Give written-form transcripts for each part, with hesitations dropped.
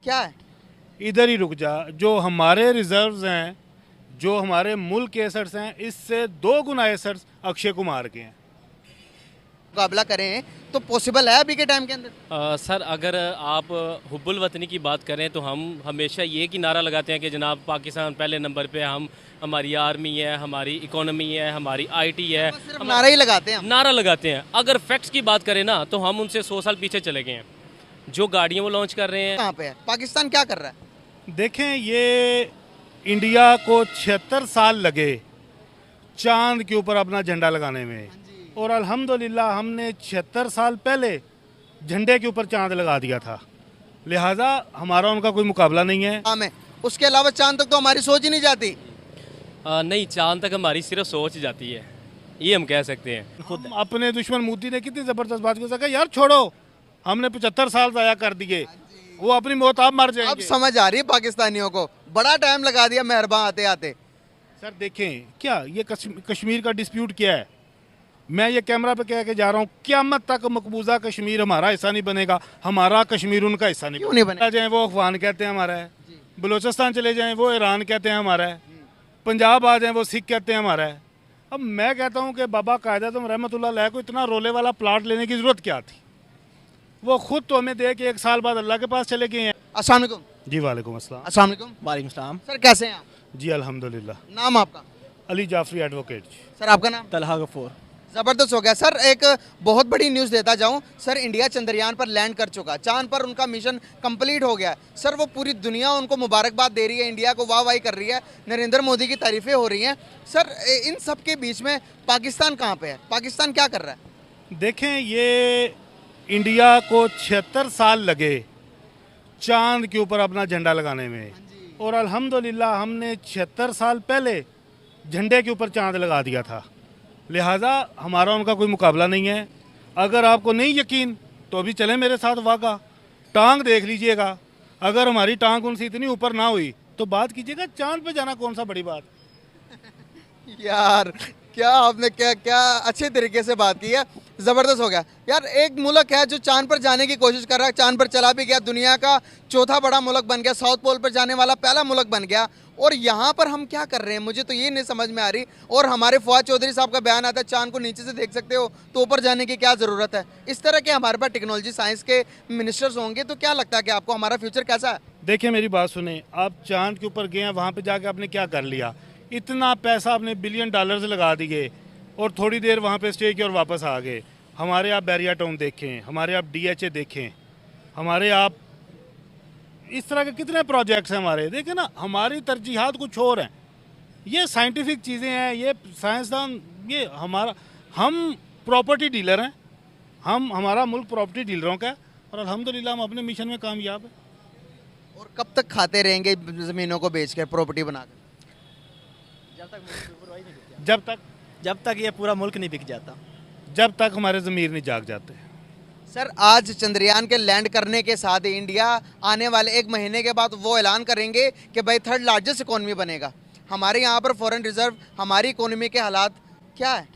क्या है? इधर ही रुक जा। जो हमारे रिजर्व्स हैं, जो हमारे मुल्क के एसेट्स हैं, इससे 2 गुना एसेट्स अक्षय कुमार के हैं। मुकाबला करें तो पॉसिबल है अभी के टाइम के अंदर? सर अगर आप हुब्बुल वतनी की बात करें तो हम हमेशा ये की नारा लगाते हैं कि जनाब पाकिस्तान पहले नंबर पे। हम हमारी आर्मी है, हमारी इकोनॉमी है, हमारी आईटी है, सिर्फ नारा ही लगाते हैं हम। नारा लगाते हैं। अगर फैक्ट्स की बात करें ना तो हम उनसे 100 साल पीछे चले गए हैं। जो गाड़ियाँ वो लॉन्च कर रहे हैं, कहाँ पे है पाकिस्तान, क्या कर रहा है? देखें, ये इंडिया को 76 साल लगे चांद के ऊपर अपना झंडा लगाने में, और अल्हम्दुलिल्लाह हमने 76 साल पहले झंडे के ऊपर चांद लगा दिया था। लिहाजा हमारा उनका कोई मुकाबला नहीं है। हाँ, मैं उसके अलावा चांद तक तो हमारी सोच ही नहीं जाती। नहीं, चांद तक हमारी सिर्फ सोच जाती है, ये हम कह सकते हैं। हम अपने दुश्मन मोदी ने कितनी जबरदस्त बात कर सका, यार छोड़ो, हमने 75 साल ज़ाया कर दिए, वो अपनी मौत आप मर अब जाएंगे। समझ आ रही है पाकिस्तानियों को, बड़ा टाइम लगा दिया मेहरबान आते आते। सर देखें, क्या ये कश्मीर का डिस्प्यूट क्या है? मैं ये कैमरा पे कह के जा रहा हूँ, क़यामत तक मकबूजा कश्मीर हमारा हिस्सा नहीं बनेगा, हमारा कश्मीर उनका हिस्सा नहीं क्यों नहीं बनेगा? जाए वो अफगान कहते हैं हमारा है, बलूचिस्तान चले जाएं वो ईरान कहते हैं हमारा है, पंजाब आ जाएं वो सिख कहते हैं हमारा है। अब मैं कहता हूँ कि बाबा कायदे रहमतुल्लाह अलैह को इतना रोले वाला प्लाट लेने की ज़रूरत क्या थी? वो खुद तो हमें दे के 1 साल बाद अल्लाह के पास चले गए हैं। अस्सलाम वालेकुम। जी वालेकुम अस्सलाम। अस्सलाम वालेकुम। वालेकुम सलाम। सर कैसे हैं आप? जी अल्हम्दुलिल्लाह। नाम आपका? अली जाफरी एडवोकेट। सर आपका नाम? तलहा गफूर। जबरदस्त हो गया सर। एक बहुत बड़ी न्यूज़ देता जाऊं सर, इंडिया चंद्रयान पर लैंड कर चुका, चांद पर उनका मिशन कंप्लीट हो गया सर। वो पूरी दुनिया उनको मुबारकबाद दे रही है, इंडिया को वाह वाही कर रही है, नरेंद्र मोदी की तारीफें हो रही हैं सर। इन सब के बीच में पाकिस्तान कहाँ पे है? पाकिस्तान क्या कर रहा है? देखें, ये इंडिया को 76 साल लगे चांद के ऊपर अपना झंडा लगाने में, और अल्हम्दुलिल्लाह हमने 76 साल पहले झंडे के ऊपर चांद लगा दिया था। लिहाजा हमारा उनका कोई मुकाबला नहीं है। अगर आपको नहीं यकीन तो अभी चलें मेरे साथ वागा, टांग देख लीजिएगा। अगर हमारी टांग उनसे इतनी ऊपर ना हुई तो बात कीजिएगा, चांद पे जाना कौन सा बड़ी बात। यार क्या आपने क्या क्या अच्छे तरीके से बात की है, ज़बरदस्त हो गया यार। एक मुल्क है जो चांद पर जाने की कोशिश कर रहा है, चांद पर चला भी गया, दुनिया का चौथा बड़ा मुल्क बन गया, साउथ पोल पर जाने वाला पहला मुल्क बन गया, और यहाँ पर हम क्या कर रहे हैं मुझे तो ये नहीं समझ में आ रही। और हमारे फवाद चौधरी साहब का बयान आता है, चांद को नीचे से देख सकते हो तो ऊपर जाने की क्या ज़रूरत है। इस तरह के हमारे पास टेक्नोलॉजी साइंस के मिनिस्टर्स होंगे तो क्या लगता है कि आपको हमारा फ्यूचर कैसा है? देखिए मेरी बात सुने, आप चांद के ऊपर गए हैं, वहाँ पे जाके आपने क्या कर लिया? इतना पैसा आपने $1 बिलियन लगा दिए और थोड़ी देर वहाँ पे स्टे किया और वापस आ गए। हमारे आप बैरिया टाउन देखें, हमारे आप DHA देखें, हमारे आप इस तरह के कितने प्रोजेक्ट्स हैं हमारे, देखें ना। हमारी तरजीहात कुछ और हैं, ये साइंटिफिक चीज़ें हैं, ये साइंसदान, ये हमारा, हम प्रॉपर्टी डीलर हैं, हमारा मुल्क प्रॉपर्टी डीलरों का है, और अल्हम्दुलिल्लाह हम अपने मिशन में कामयाब हैं। और कब तक खाते रहेंगे ज़मीनों को बेच कर, प्रॉपर्टी बनाकर? जब तक ये पूरा मुल्क नहीं बिक जाता। जब तक हमारे ज़मीर नहीं जाग जाते। सर आज चंद्रयान के लैंड करने के साथ ही इंडिया आने वाले 1 महीने के बाद वो ऐलान करेंगे कि भाई 3rd लार्जेस्ट इकोनॉमी बनेगा। हमारे यहाँ पर फॉरेन रिजर्व, हमारी इकोनॉमी के हालात क्या है?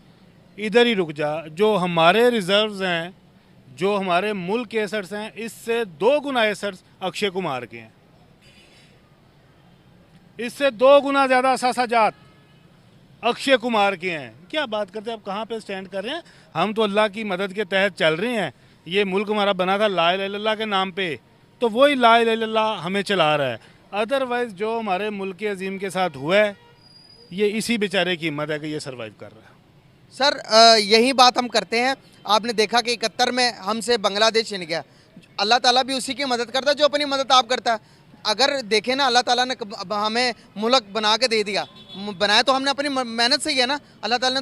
इधर ही रुक जा। जो हमारे रिजर्व्स हैं, जो हमारे मुल्क के एसेट्स हैं, इससे 2 गुना एसेट्स अक्षय कुमार के हैं। इससे 2 गुना ज़्यादा असासाजात अक्षय कुमार के हैं। क्या बात करते हैं, आप कहाँ पे स्टैंड कर रहे हैं? हम तो अल्लाह की मदद के तहत चल रहे हैं। ये मुल्क हमारा बना था ला इलाहा इल्लल्लाह के नाम पे, तो वही ला इलाहा इल्लल्लाह हमें चला रहा है। अदरवाइज़ जो हमारे मुल्क के अजीम के साथ हुआ है, ये इसी बेचारे की हिम्मत है कि ये सर्वाइव कर रहा है। सर यही बात हम करते हैं। आपने देखा कि 71 में हमसे बांग्लादेश छिन गया, अल्लाह ताला भी उसी की मदद करता है जो अपनी मदद आप करता है। अगर देखें ना, अल्लाह ताला ने हमें मुल्क बना के दे दिया, बनाया तो हमने अपनी मेहनत से ही है ना। अल्लाह ताला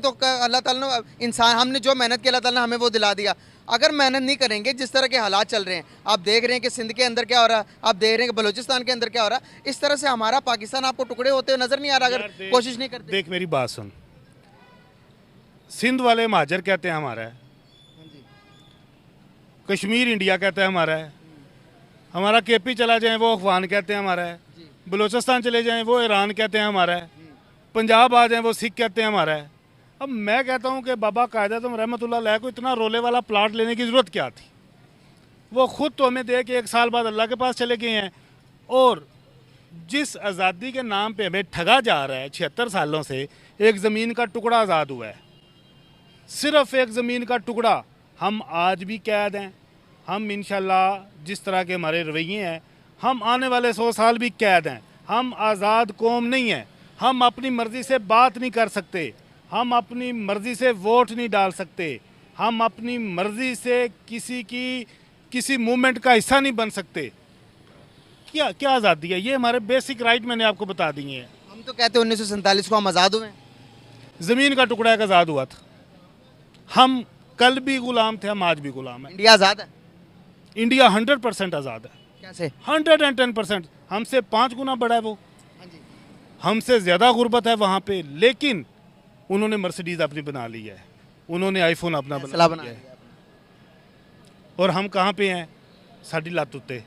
ने इंसान, हमने जो मेहनत की अल्लाह ताला ने हमें वो दिला दिया। अगर मेहनत नहीं करेंगे, जिस तरह के हालात चल रहे हैं, आप देख रहे हैं कि सिंध के अंदर क्या हो रहा है, आप देख रहे हैं कि बलूचिस्तान के अंदर क्या हो रहा है, इस तरह से हमारा पाकिस्तान आपको टुकड़े होते हुए नजर नहीं आ रहा अगर कोशिश नहीं करते। देख मेरी बात सुन, सिंध वाले महाजर कहते हैं हमारा है, कश्मीर इंडिया कहता है हमारा है, हमारा KP चला जाए वो अफगान कहते हैं हमारा है, बलूचिस्तान चले जाएं वो ईरान कहते हैं हमारा है, पंजाब आ जाएं वो सिख कहते हैं हमारा है। अब मैं कहता हूं कि बाबा कायदे रहमतुल्लाह अलैह को इतना रोले वाला प्लाट लेने की ज़रूरत क्या थी? वो खुद तो हमें दे के 1 साल बाद अल्लाह के पास चले गए हैं, और जिस आज़ादी के नाम पे हमें ठगा जा रहा है 76 सालों से, एक ज़मीन का टुकड़ा आज़ाद हुआ है, सिर्फ एक ज़मीन का टुकड़ा। हम आज भी कैद हैं। हम इंशाल्लाह जिस तरह के हमारे रवैये हैं, हम आने वाले 100 साल भी कैद हैं। हम आज़ाद कौम नहीं हैं। हम अपनी मर्ज़ी से बात नहीं कर सकते, हम अपनी मर्ज़ी से वोट नहीं डाल सकते, हम अपनी मर्ज़ी से किसी मूवमेंट का हिस्सा नहीं बन सकते। क्या क्या आज़ादी है? ये हमारे बेसिक राइट मैंने आपको बता दिए हैं। हम तो कहते हैं 1947 को हम आज़ाद हुए हैं। ज़मीन का टुकड़ा एक आज़ाद हुआ था। हम कल भी गुलाम थे, हम आज भी गुलाम हैं। इंडिया आज़ाद है इंडिया 100% आज़ाद है, कैसे? 110%। हमसे 5 गुना बड़ा है वो, हमसे ज़्यादा गुर्बत है वहाँ पे, लेकिन उन्होंने मर्सिडीज़ अपनी बना ली है, उन्होंने आईफोन अपना फैसला बना बना लिया है। लिया। और हम कहाँ पे हैं? साड़ी लत उत्ते।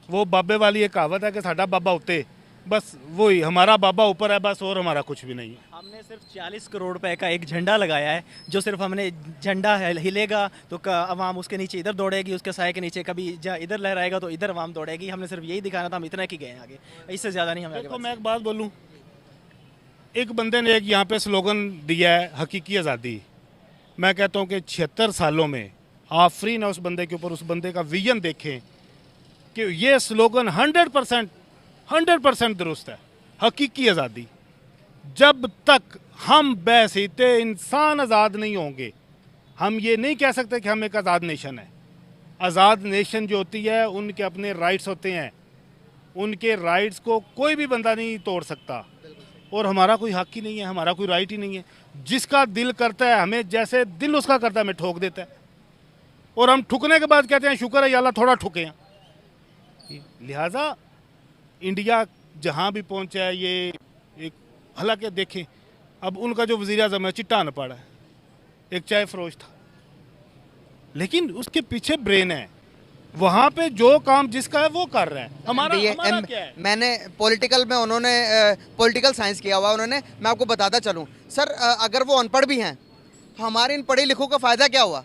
वो बाबे वाली एक कहावत है कि साडा बाबा उत्ते, बस वही, हमारा बाबा ऊपर है बस, और हमारा कुछ भी नहीं है। हमने सिर्फ 40 करोड़ रुपए का एक झंडा लगाया है, जो सिर्फ हमने झंडा हिलेगा तो अवाम उसके नीचे इधर दौड़ेगी, उसके साए के नीचे कभी इधर लहराएगा तो इधर अवाम दौड़ेगी। हमने सिर्फ यही दिखाना था, हम इतना की गए हैं आगे, इससे ज़्यादा नहीं हमें आगे देखो बढ़ मैं एक बात बोलूँ, एक बंदे ने एक यहाँ पे स्लोगन दिया है, हकीकी आज़ादी। मैं कहता हूँ कि 76 सालों में आप फ्री ना उस बंदे के ऊपर, उस बंदे का विजन देखें कि ये स्लोगन 100% दुरुस्त है, हकीकी आज़ादी। जब तक हम बहसीते इंसान आज़ाद नहीं होंगे, हम ये नहीं कह सकते कि हम एक आज़ाद नेशन है। आज़ाद नेशन जो होती है उनके अपने राइट्स होते हैं, उनके राइट्स को कोई भी बंदा नहीं तोड़ सकता, और हमारा कोई हक ही नहीं है, हमारा कोई राइट ही नहीं है। जिसका दिल करता है, हमें जैसे दिल उसका करता है हमें ठोक देता है, और हम ठुकने के बाद कहते हैं शुक्र है या अल्लाह थोड़ा ठुके हैं। लिहाजा इंडिया जहाँ भी पहुँचा है, ये एक, हालांकि देखें अब उनका जो वज़ीर आज़म है चिट्टा अनपढ़ है, एक चाय फरोश था, लेकिन उसके पीछे ब्रेन है। वहाँ पे जो काम जिसका है वो कर रहा है। हमारा क्या है? मैंने पॉलिटिकल में, उन्होंने पॉलिटिकल साइंस किया हुआ उन्होंने। मैं आपको बताता चलूँ सर, अगर वो अनपढ़ भी हैं तो हमारे इन पढ़े लिखों का फ़ायदा क्या हुआ?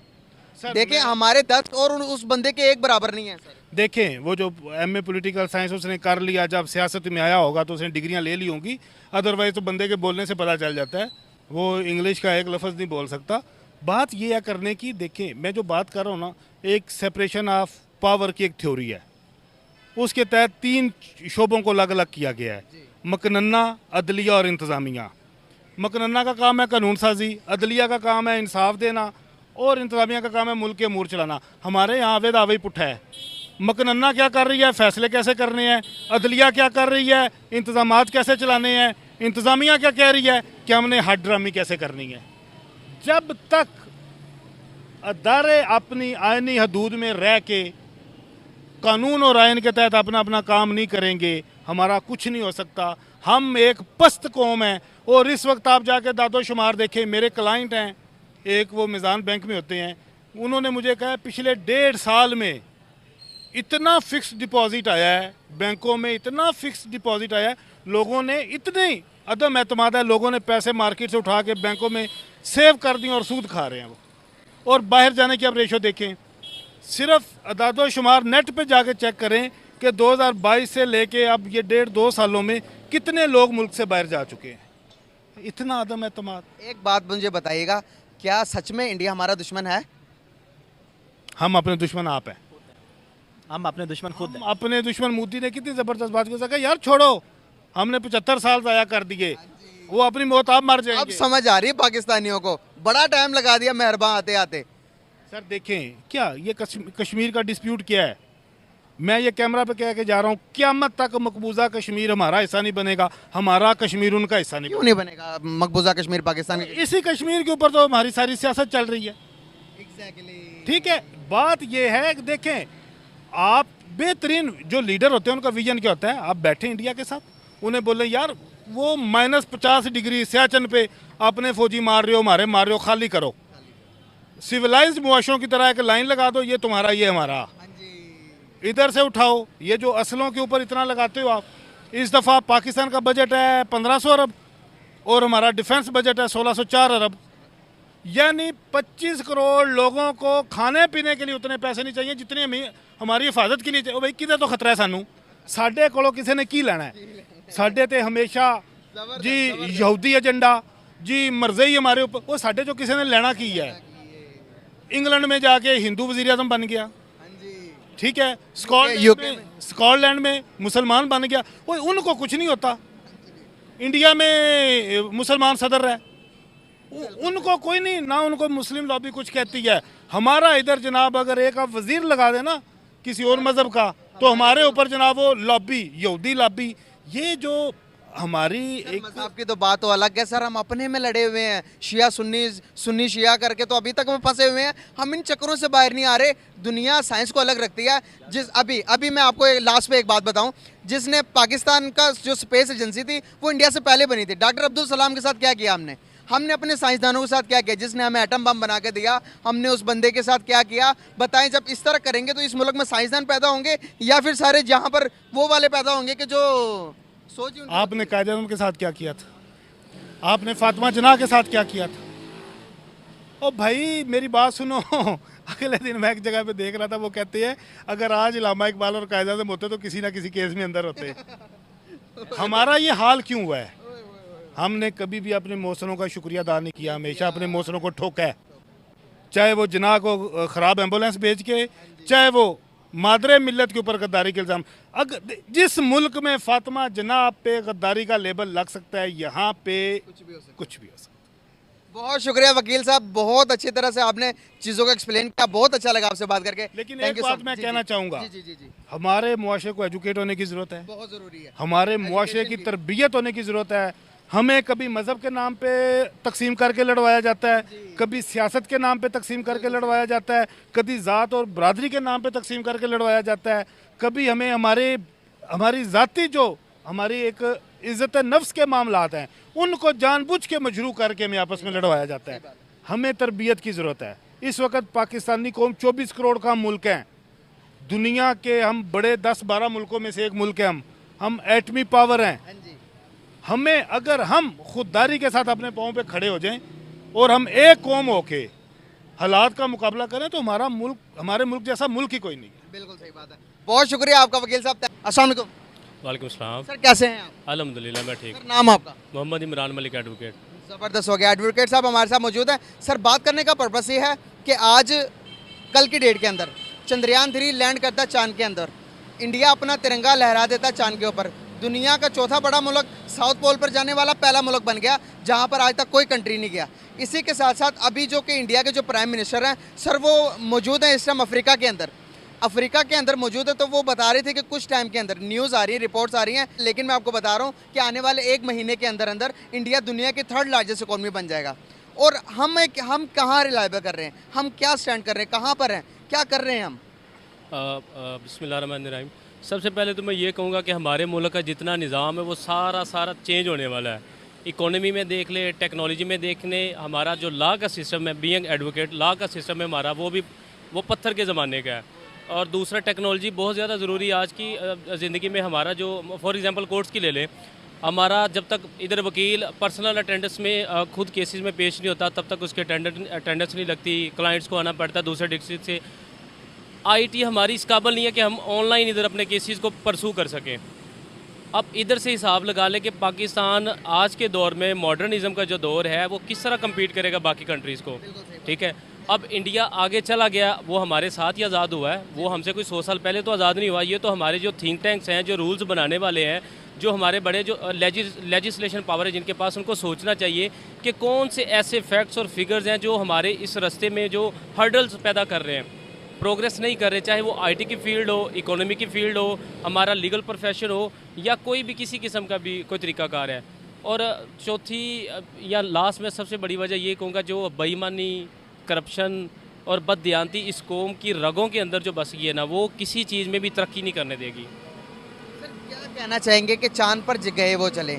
देखें हमारे 10 और उस बंदे के एक बराबर नहीं है सर। देखें वो जो एमए पॉलिटिकल साइंस उसने कर लिया, जब सियासत में आया होगा तो उसने डिग्रियां ले ली होंगी, अदरवाइज तो बंदे के बोलने से पता चल जाता है, वो इंग्लिश का एक लफ्ज़ नहीं बोल सकता। बात ये है करने की, देखें मैं जो बात कर रहा हूँ ना, एक सेपरेशन ऑफ पावर की एक थ्योरी है, उसके तहत 3 शोबों को अलग अलग किया गया है, मकनन्ना, अदलिया और इंतज़ामिया। मकनन्ना का काम है कानून साजी, अदलिया का काम है इंसाफ देना, और इंतज़ामिया का काम है मुल्क के अमूर चलाना। हमारे यहाँ आवे दावे पुट्ठा है। मकनन्ना क्या कर रही है? फैसले कैसे करने हैं। अदलिया क्या कर रही है? इंतज़ामात कैसे चलाने हैं। इंतज़ामिया क्या कह रही है कि हमने हद ड्रामी कैसे करनी है। जब तक अदारे अपनी आइनी हदूद में रह के कानून और आइन के तहत अपना अपना काम नहीं करेंगे, हमारा कुछ नहीं हो सकता। हम एक पस्त कौम है, और इस वक्त आप जाके दादो शुमार देखें, मेरे क्लाइंट हैं एक, वो मिज़ान बैंक में होते हैं, उन्होंने मुझे कहा पिछले 1.5 साल में इतना फिक्स डिपॉजिट आया है बैंकों में, इतना फिक्स डिपॉजिट आया है, लोगों ने इतने अदम एतमाद है, लोगों ने पैसे मार्केट से उठा के बैंकों में सेव कर दिए और सूद खा रहे हैं वो। और बाहर जाने की आप रेशो देखें, सिर्फ अदादो शुमार नेट पे जाके चेक करें कि 2022 से लेके अब ये 1.5-2 सालों में कितने लोग मुल्क से बाहर जा चुके हैं। इतना अदम एतमाद। एक बात मुझे बताइएगा, क्या सच में इंडिया हमारा दुश्मन है? हम अपने दुश्मन आप हैं। हम अपने दुश्मन खुद हैं। अपने दुश्मन मोदी ने कितनी ज़बरदस्त बात कर सका, यार छोड़ो, हमने 75 साल ज़ाया कर दिए, वो अपनी मौत आप मर जाएंगे। अब समझ आ रही है पाकिस्तानियों को, बड़ा टाइम लगा दिया मेहरबान आते आते। सर देखें, क्या ये कश्मीर का डिस्प्यूट क्या है? मैं ये कैमरा पे कह के जा रहा हूँ, क़यामत तक मकबूजा कश्मीर हमारा हिस्सा नहीं बनेगा, हमारा कश्मीर उनका हिस्सा नहीं क्यों नहीं बनेगा? मकबूजा कश्मीर पाकिस्तान बनेगा। इसी कश्मीर के ऊपर तो हमारी सारी सियासत चल रही है। ठीक है, बात ये है कि देखें, आप बेहतरीन जो लीडर होते हैं उनका विजन क्या होता है? आप बैठे इंडिया के साथ, उन्हें बोले यार वो -50 डिग्री सियाचन पे अपने फौजी मार रहे हो, हमारे मार रहे हो, खाली करो। सिविलाइज्ड मुआशरों की तरह एक लाइन लगा दो, ये तुम्हारा ये हमारा, इधर से उठाओ। ये जो असलों के ऊपर इतना लगाते हो आप, इस दफ़ा पाकिस्तान का बजट है 1500 अरब और हमारा डिफेंस बजट है 1604 अरब, यानी 25 करोड़ लोगों को खाने पीने के लिए उतने पैसे नहीं चाहिए जितने हमें हमारी हिफाजत के लिए चाहिए। भाई किधर तो खतरा है सानू, ਸਾਡੇ ਕੋਲੋਂ ਕਿਸੇ ਨੇ ਕੀ ਲੈਣਾ ਹੈ? ਸਾਡੇ ਤੇ ਹਮੇਸ਼ਾ ਜੀ ਯਹੂਦੀ ਏਜੰਡਾ जी मर्जी हमारे ऊपर, वो साढ़े जो किसी ने लेना की है। इंग्लैंड में जाके हिंदू वजीर आजम बन गया, ठीक है, स्कॉटलैंड में मुसलमान बन गया, वो उनको कुछ नहीं होता। इंडिया में मुसलमान सदर है, उनको कोई नहीं, ना उनको मुस्लिम लॉबी कुछ कहती है। हमारा इधर जनाब अगर एक आप वजीर लगा देना किसी और मज़हब का, तो हमारे ऊपर जनाब वो लॉबी, यहूदी लॉबी, ये जो हमारी एक मज़हब की तो बात तो अलग है सर। हम अपने में लड़े हुए हैं, शिया सुन्नी, सुन्नी शिया करके तो अभी तक में फंसे हुए हैं। हम इन चक्करों से बाहर नहीं आ रहे। दुनिया साइंस को अलग रखती है। अभी मैं आपको लास्ट पे एक बात बताऊं, जिसने पाकिस्तान का जो स्पेस एजेंसी थी वो इंडिया से पहले बनी थी। डॉक्टर अब्दुल सलाम के साथ क्या किया हमने अपने साइंसदानों के साथ क्या किया? जिसने हमें एटम बम बना के दिया, हमने उस बंदे के साथ क्या किया? बताएं। जब इस तरह करेंगे तो इस मुल्क में साइंसदान पैदा होंगे या फिर सारे जहाँ पर वो वाले पैदा होंगे कि जो आपने कायदे आज़म के साथ क्या किया था? आपने फातिमा जना के साथ क्या किया था? ओ भाई मेरी बात सुनो। अगले दिन मैं एक जगह पे देख रहा था, वो कहते हैं अगर आज इलामा इकबाल और कायदे आज़म होते तो किसी ना किसी केस में अंदर होते। हमारा ये हाल क्यों हुआ है? हमने कभी भी अपने मौसरों का शुक्रिया अदा नहीं किया, हमेशा अपने मौसरों को ठोका है। चाहे वो जना को ख़राब एम्बुलेंस भेज के, चाहे वो मादरे मिल्लत के ऊपर गद्दारी के इल्ज़ाम। अगर जिस मुल्क में फातिमा जना पे गद्दारी का लेबल लग सकता है, यहाँ पे कुछ भी हो सकता है। बहुत शुक्रिया वकील साहब, बहुत अच्छी तरह से आपने चीज़ों को एक्सप्लेन किया। बहुत अच्छा लगा आपसे बात करके। लेकिन एक बात मैं कहना चाहूँगा, हमारे मुआशरे को एजुकेट होने की ज़रूरत है, बहुत ज़रूरी है। हमारे मुआशरे की तरबियत होने की ज़रूरत है। हमें कभी मज़हब के नाम पे तकसीम करके लड़वाया जाता है, कभी सियासत के नाम पे तकसीम करके लड़वाया जाता है, कभी ज़ात और बरादरी के नाम पे तकसीम करके लड़वाया जाता है, कभी हमें हमारी ज़ाती जो हमारी एक इज़्ज़त नफ्स के मामलात हैं उनको जानबूझ के मजरू करके हमें आपस में लड़वाया जाता है। हमें तरबियत की ज़रूरत है। इस वक्त पाकिस्तानी कौम 24 करोड़ का मुल्क है, दुनिया के हम बड़े 10-12 मुल्कों में से एक मुल्क है। हम एटमी पावर हैं। हमें अगर हम खुददारी के साथ अपने पाँव पे खड़े हो जाएं और हम एक कौम होके हालात का मुकाबला करें तो हमारे मुल्क जैसा मुल्क ही कोई नहीं है। बिल्कुल सही बात है। बहुत शुक्रिया आपका वकील साहब। अस्सलाम वालेकुम। वालेकुम सलाम सर, कैसे हैं आप? अल्हम्दुलिल्लाह मैं ठीक। सर, नाम आपका? मोहम्मद इमरान मलिक एडवोकेट। ज़बरदस्त हो गया। एडवोकेट साहब हमारे साथ मौजूद हैं। सर, बात करने का पर्पस ये है कि आज कल की डेट के अंदर चंद्रयान 3 लैंड करता है चांद के अंदर, इंडिया अपना तिरंगा लहरा देता है चांद के ऊपर, दुनिया का चौथा बड़ा मुल्क, साउथ पोल पर जाने वाला पहला मुल्क बन गया जहां पर आज तक कोई कंट्री नहीं गया। इसी के साथ साथ अभी जो कि इंडिया के जो प्राइम मिनिस्टर हैं सर, वो मौजूद हैं इस टाइम अफ्रीका के अंदर मौजूद है। तो वो बता रहे थे कि कुछ टाइम के अंदर, न्यूज़ आ रही है, रिपोर्ट्स आ रही हैं, लेकिन मैं आपको बता रहा हूँ कि आने वाले 1 महीने के अंदर अंदर इंडिया दुनिया की 3rd लार्जेस्ट इकॉनमी बन जाएगा। और हम कहाँ रिलायबल कर रहे हैं, हम क्या स्टैंड कर रहे हैं, कहाँ पर हैं, क्या कर रहे हैं हम? बिस्मिल्लाहिर्रहमानिर्रहीम। सबसे पहले तो मैं ये कहूँगा कि हमारे मुल्क का जितना निज़ाम है वो सारा चेंज होने वाला है। इकोनॉमी में देख ले, टेक्नोलॉजी में देख ले, हमारा जो लॉ का सिस्टम है, बीइंग एडवोकेट, लॉ का सिस्टम है हमारा, वो पत्थर के ज़माने का है। और दूसरा, टेक्नोलॉजी बहुत ज़्यादा ज़रूरी है आज की ज़िंदगी में। हमारा जो फॉर एग्ज़ाम्पल कोर्ट्स की ले लें, हमारा जब तक इधर वकील पर्सनल अटेंडेंस में खुद केसेस में पेश नहीं होता तब तक उसके अटेंडेंस नहीं लगती, क्लाइंट्स को आना पड़ता है दूसरे डिस्ट्रिक्ट से। आईटी हमारी इस काबिल नहीं है कि हम ऑनलाइन इधर अपने केसेस को परसू कर सकें। अब इधर से हिसाब लगा लें कि पाकिस्तान आज के दौर में मॉडर्निज़म का जो दौर है वो किस तरह कम्पीट करेगा बाकी कंट्रीज़ को, ठीक है। अब इंडिया आगे चला गया, वो हमारे साथ ही आज़ाद हुआ है, वो हमसे कोई 100 साल पहले तो आज़ाद नहीं हुआ। ये तो हमारे जो थिंक टैंक्स हैं, जो रूल्स बनाने वाले हैं, जो हमारे बड़े जो लेजिस्लेशन पावर है जिनके पास, उनको सोचना चाहिए कि कौन से ऐसे फैक्ट्स और फिगर्स हैं जो हमारे इस रास्ते में जो हर्डल्स पैदा कर रहे हैं, प्रोग्रेस नहीं कर रहे, चाहे वो आईटी की फील्ड हो, इकोनॉमी की फील्ड हो, हमारा लीगल प्रोफेशन हो, या कोई भी किसी किस्म का भी कोई तरीकाकार है। और चौथी या लास्ट में सबसे बड़ी वजह ये कहूँगा, जो बेईमानी, करप्शन और बददियानती इस कौम की रगों के अंदर जो बस गई है ना, वो किसी चीज़ में भी तरक्की नहीं करने देगी। सर, क्या कहना चाहेंगे कि चांद पर गए वो चले?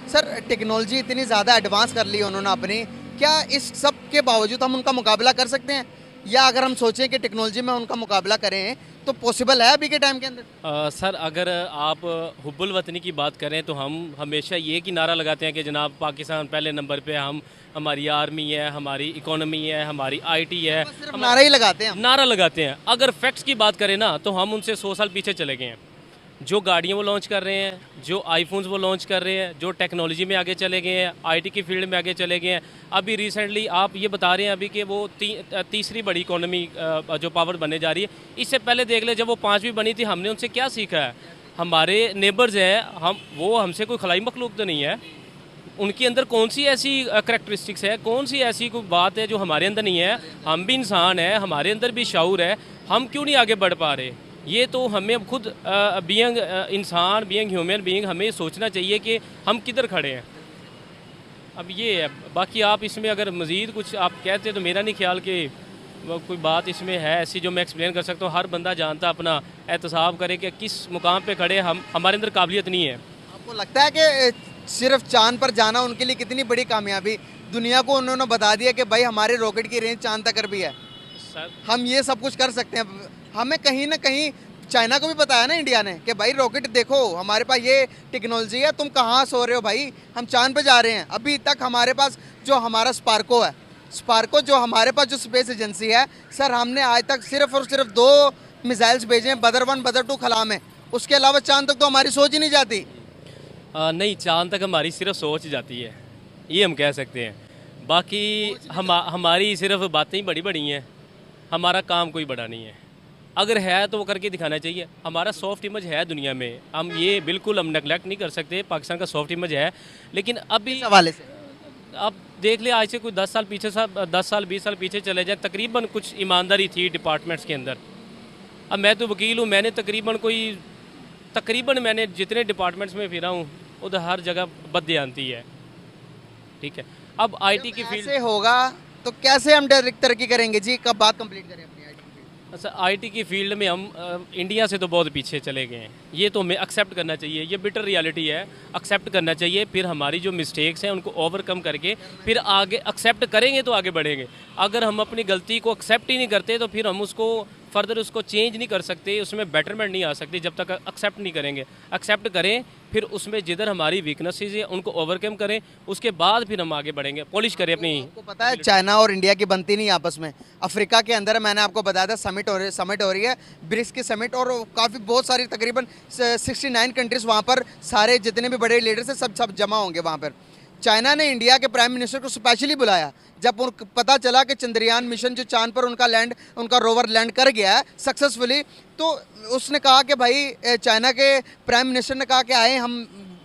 सर, टेक्नोलॉजी इतनी ज़्यादा एडवांस कर ली उन्होंने अपनी, क्या इस सब के बावजूद हम उनका मुकाबला कर सकते हैं? या अगर हम सोचें कि टेक्नोलॉजी में उनका मुकाबला करें तो पॉसिबल है अभी के टाइम के अंदर? सर, अगर आप हुब्बुल वतनी की बात करें तो हम हमेशा ये की नारा लगाते हैं कि जनाब पाकिस्तान पहले नंबर पे, हमारी आर्मी है, हमारी इकोनॉमी है, हमारी आईटी है, सिर्फ नारा ही लगाते हैं हम। नारा लगाते हैं। अगर फैक्ट्स की बात करें ना तो हम उनसे 100 साल पीछे चले गए हैं। जो गाड़ियाँ वो लॉन्च कर रहे हैं, जो आईफोन्स वो लॉन्च कर रहे हैं, जो टेक्नोलॉजी में आगे चले गए हैं, आईटी की फील्ड में आगे चले गए हैं। अभी रिसेंटली आप ये बता रहे हैं अभी कि वो तीसरी बड़ी इकोनॉमी जो पावर बनने जा रही है। इससे पहले देख ले, जब वो पाँचवीं बनी थी, हमने उनसे क्या सीखा है? हमारे नेबर्स हैं, वो हमसे कोई खलाई मखलूक तो नहीं है। उनके अंदर कौन सी ऐसी करेक्टरिस्टिक्स है, कौन सी ऐसी कोई बात है जो हमारे अंदर नहीं है? हम भी इंसान हैं, हमारे अंदर भी शऊर है, हम क्यों नहीं आगे बढ़ पा रहे? ये तो हमें अब खुद बीइंग इंसान, बीइंग ह्यूमन बीइंग, हमें सोचना चाहिए कि हम किधर खड़े हैं। अब ये है, बाकी आप इसमें अगर मज़ीद कुछ आप कहते तो मेरा नहीं ख्याल कि कोई बात इसमें है ऐसी जो मैं एक्सप्लेन कर सकता हूँ। हर बंदा जानता अपना एहतसाब करे कि किस मुकाम पे खड़े हम, हमारे अंदर काबिलियत नहीं है। आपको लगता है कि सिर्फ चांद पर जाना उनके लिए कितनी बड़ी कामयाबी? दुनिया को उन्होंने बता दिया कि भाई हमारे रॉकेट की रेंज चांद तक भी है, सर हम ये सब कुछ कर सकते हैं। हमें कहीं ना कहीं चाइना को भी बताया ना इंडिया ने कि भाई रॉकेट देखो, हमारे पास ये टेक्नोलॉजी है, तुम कहाँ सो रहे हो भाई, हम चांद पे जा रहे हैं। अभी तक हमारे पास जो हमारा स्पार्को है, स्पार्को जो हमारे पास जो स्पेस एजेंसी है सर, हमने आज तक सिर्फ और सिर्फ 2 मिसाइल्स भेजे हैं, बदर 1 बदर 2 खला में। उसके अलावा चांद तक तो हमारी सोच ही नहीं जाती। नहीं, चांद तक हमारी सिर्फ सोच जाती है, ये हम कह सकते हैं। बाकी हमारी सिर्फ बातें ही बड़ी बड़ी हैं, हमारा काम कोई बड़ा नहीं है। अगर है तो वो करके दिखाना चाहिए। हमारा सॉफ्ट इमेज है दुनिया में, हम ये बिल्कुल हम नेगलेक्ट नहीं कर सकते। पाकिस्तान का सॉफ्ट इमेज है, लेकिन अभी इस हवाले से आप देख ले, आज से कोई 10 साल पीछे 10 साल 20 साल पीछे चले जाए, तकरीबन कुछ ईमानदारी थी डिपार्टमेंट्स के अंदर। अब मैं तो वकील हूँ, मैंने तकरीबन मैंने जितने डिपार्टमेंट्स में फिरा हूँ उधर हर जगह बददियानती है। ठीक है, अब आईटी की फील्ड ऐसे होगा तो कैसे हम डायरेक्ट तरक्की करेंगे जी? कब बात कंप्लीट करें अपनी आईटी की फील्ड? अच्छा, आईटी की फील्ड में हम इंडिया से तो बहुत पीछे चले गए हैं, ये तो हमें एक्सेप्ट करना चाहिए। ये बिटर रियलिटी है, एक्सेप्ट करना चाहिए। फिर हमारी जो मिस्टेक्स हैं उनको ओवरकम करके फिर आगे एक्सेप्ट करेंगे तो आगे बढ़ेंगे। अगर हम अपनी गलती को एक्सेप्ट ही नहीं करते तो फिर हम उसको फर्दर उसको चेंज नहीं कर सकते, उसमें बेटरमेंट नहीं आ सकती जब तक एक्सेप्ट नहीं करेंगे। एक्सेप्ट करें, फिर उसमें जिधर हमारी वीकनेसेस है उनको ओवरकम करें, उसके बाद फिर हम आगे बढ़ेंगे, पॉलिश करें अपनी। आपको पता है चाइना और इंडिया की बनती नहीं आपस में। अफ्रीका के अंदर मैंने आपको बताया था समिट हो रही है, ब्रिक्स की समिट, और काफ़ी बहुत सारी तकरीबन 69 कंट्रीज वहाँ पर, सारे जितने भी बड़े लीडर्स हैं सब जमा होंगे वहाँ पर। चाइना ने इंडिया के प्राइम मिनिस्टर को स्पेशली बुलाया जब उनको पता चला कि चंद्रयान मिशन जो चांद पर उनका रोवर लैंड कर गया है सक्सेसफुली। तो उसने कहा कि भाई, चाइना के प्राइम मिनिस्टर ने कहा कि आए हम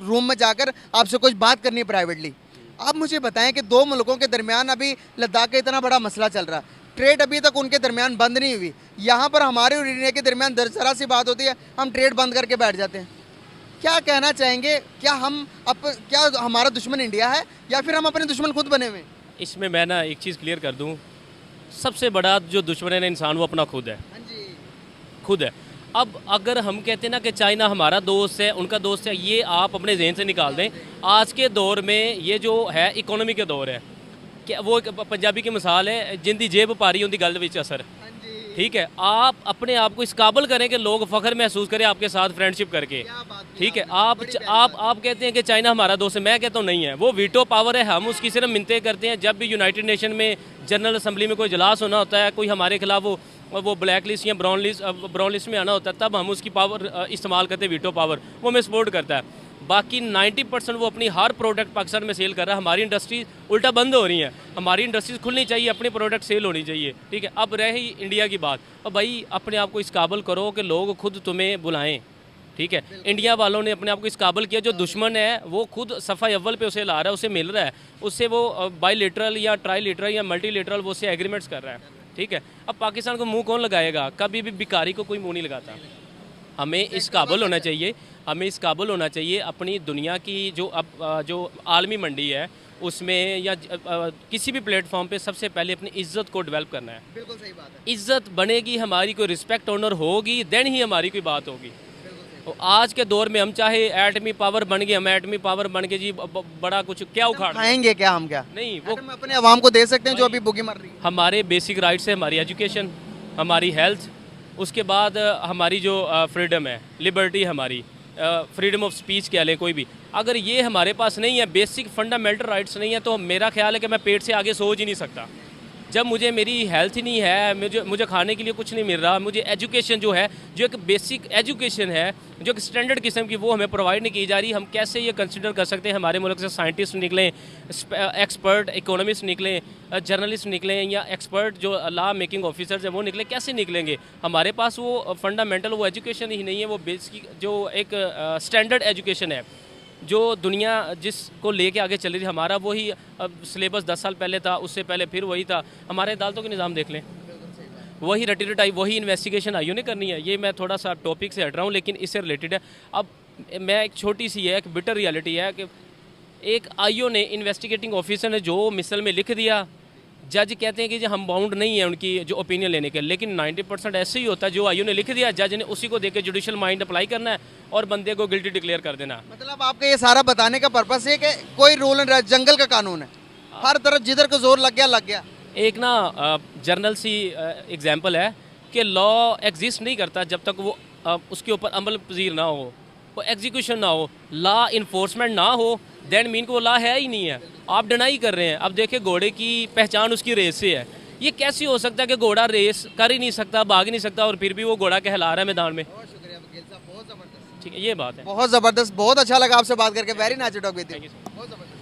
रूम में जाकर आपसे कुछ बात करनी है प्राइवेटली। आप मुझे बताएं कि 2 मुल्कों के दरमियान अभी लद्दाख का इतना बड़ा मसला चल रहा है, ट्रेड अभी तक उनके दरमियान बंद नहीं हुई। यहाँ पर हमारे और इंडिया के दरमियान जरा सी बात होती है, हम ट्रेड बंद करके बैठ जाते हैं। क्या कहना चाहेंगे? क्या हमारा दुश्मन इंडिया है या फिर हम अपने दुश्मन खुद बने हुए हैं? इसमें मैं ना एक चीज़ क्लियर कर दूं, सबसे बड़ा जो दुश्मन है ना इंसान, वो अपना खुद है। हाँ जी। खुद है। अब अगर हम कहते हैं ना कि चाइना हमारा दोस्त है, उनका दोस्त है, ये आप अपने जहन से निकाल दें। आज के दौर में ये जो है इकोनॉमी के दौर है, क्या वो एक पंजाबी की मिसाल है, जिंदी जेब पारी होंदी गल विच असर। ठीक है, आप अपने आप को इस काबिल करें कि लोग फ़ख्र महसूस करें आपके साथ फ्रेंडशिप करके। ठीक है, आप कहते हैं कि चाइना हमारा दोस्त है, मैं कहता हूँ नहीं है। वो वीटो पावर है, हम उसकी सिर्फ मिन्नतें करते हैं। जब भी यूनाइटेड नेशन में जनरल असम्बली में कोई इजलास होना होता है, कोई हमारे खिलाफ वो ब्लैक लिस्ट या ब्राउन लिस्ट में आना होता है, तब हम उसकी पावर इस्तेमाल करते हैं, वीटो पावर। वो हमें सपोर्ट करता है। बाकी 90% वो अपनी हर प्रोडक्ट पाकिस्तान में सेल कर रहा है। हमारी इंडस्ट्रीज उल्टा बंद हो रही हैं। हमारी इंडस्ट्रीज खुलनी चाहिए, अपनी प्रोडक्ट सेल होनी चाहिए। ठीक है, अब रही इंडिया की बात, और भाई अपने आप को इस काबिल करो कि लोग खुद तुम्हें बुलाएं। ठीक है, इंडिया वालों ने अपने आप को इस काबिल किया, जो दुश्मन है वो खुद सफ़ा अव्वल पे उसे ला रहा है, उसे मिल रहा है, उससे वो बाईलेटरल या ट्राईलेटरल या मल्टीलेटरल वो उससे एग्रीमेंट्स कर रहा है। ठीक है, अब पाकिस्तान को मुंह कौन लगाएगा? कभी भी भिखारी को कोई मुंह नहीं लगाता। हमें इस काबिल होना चाहिए, हमें इस काबिल होना चाहिए अपनी दुनिया की जो आलमी मंडी है उसमें या किसी भी प्लेटफॉर्म पे सबसे पहले अपनी इज़्ज़त को डेवलप करना है। बिल्कुल सही बात है। इज़्ज़त बनेगी, हमारी कोई रिस्पेक्ट ऑनर होगी, देन ही हमारी कोई बात होगी। तो आज के दौर में हम चाहे एटमी पावर बन गए, हम एटमी पावर बन के जी बड़ा कुछ क्या उखाड़ खाएंगे क्या हम? क्या नहीं, वो हम अपने अवाम को दे सकते हैं जो अभी भूखी मर रही है? हमारे बेसिक राइट्स है, हमारी एजुकेशन, हमारी हेल्थ, उसके बाद हमारी जो फ्रीडम है, लिबर्टी, हमारी फ्रीडम ऑफ स्पीच कह लें, कोई भी अगर ये हमारे पास नहीं है, बेसिक फंडामेंटल राइट्स नहीं है, तो मेरा ख्याल है कि मैं पेट से आगे सोच ही नहीं सकता। जब मुझे मेरी हेल्थ ही नहीं है, मुझे खाने के लिए कुछ नहीं मिल रहा, मुझे एजुकेशन जो है, जो एक बेसिक एजुकेशन है, जो एक स्टैंडर्ड किस्म की, वो हमें प्रोवाइड नहीं की जा रही। हम कैसे ये कंसिडर कर सकते हैं हमारे मुल्क से साइंटिस्ट निकलें, एक्सपर्ट इकोनॉमिस्ट निकलें, जर्नलिस्ट निकलें, या एक्सपर्ट जो लॉ मेकिंग ऑफिसर्स हैं वो निकलें? कैसे निकलेंगे? हमारे पास वो फंडामेंटल वो एजुकेशन ही नहीं है, वो बेसिक जो एक स्टैंडर्ड एजुकेशन है जो दुनिया जिसको लेके आगे चल रही थी। हमारा वही सिलेबस 10 साल पहले था, उससे पहले फिर वही था। हमारे अदालतों के निज़ाम देख लें, वही रटी रटाई, वही इन्वेस्टिगेशन आईओ ने करनी है। ये मैं थोड़ा सा टॉपिक से हट रहा हूँ, लेकिन इससे रिलेटेड है। अब मैं एक छोटी सी है, एक बिटर रियलिटी है कि एक आईओ ने, इन्वेस्टिगेटिंग ऑफिसर ने जो मिसल में लिख दिया, जज कहते हैं कि जी हम बाउंड नहीं है उनकी जो ओपिनियन लेने के, लेकिन 90% ऐसे ही होता है। जो आईओ ने लिख दिया, जज ने उसी को देख के जुडिशल माइंड अप्लाई करना है और बंदे को गिल्टी डिक्लेयर कर देना। मतलब आपका ये सारा बताने का पर्पस है कि कोई रूल एंड जंगल का कानून है, हर तरफ जिधर को जोर लग गया। एक ना जर्नल सी एग्जांपल है कि लॉ एग्जिस्ट नहीं करता जब तक वो उसके ऊपर अमल पजीर ना हो, वो एग्जीक्यूशन ना हो, लॉ इन्फोर्समेंट ना हो, दैन मीन को वो लॉ है ही नहीं है। आप डिनाई कर रहे हैं। अब देखिए, घोड़े की पहचान उसकी रेस से है। ये कैसे हो सकता है कि घोड़ा रेस कर ही नहीं सकता, भाग ही नहीं सकता, और फिर भी वो घोड़ा कहला रहा है मैदान में? बहुत शुक्रिया वकील साहब, बहुत ज़बरदस्त। ठीक है, ये बात है। बहुत ज़बरदस्त, बहुत अच्छा लगा आपसे बात करके। Very nice talk with you. बहुत ज़बरदस्त।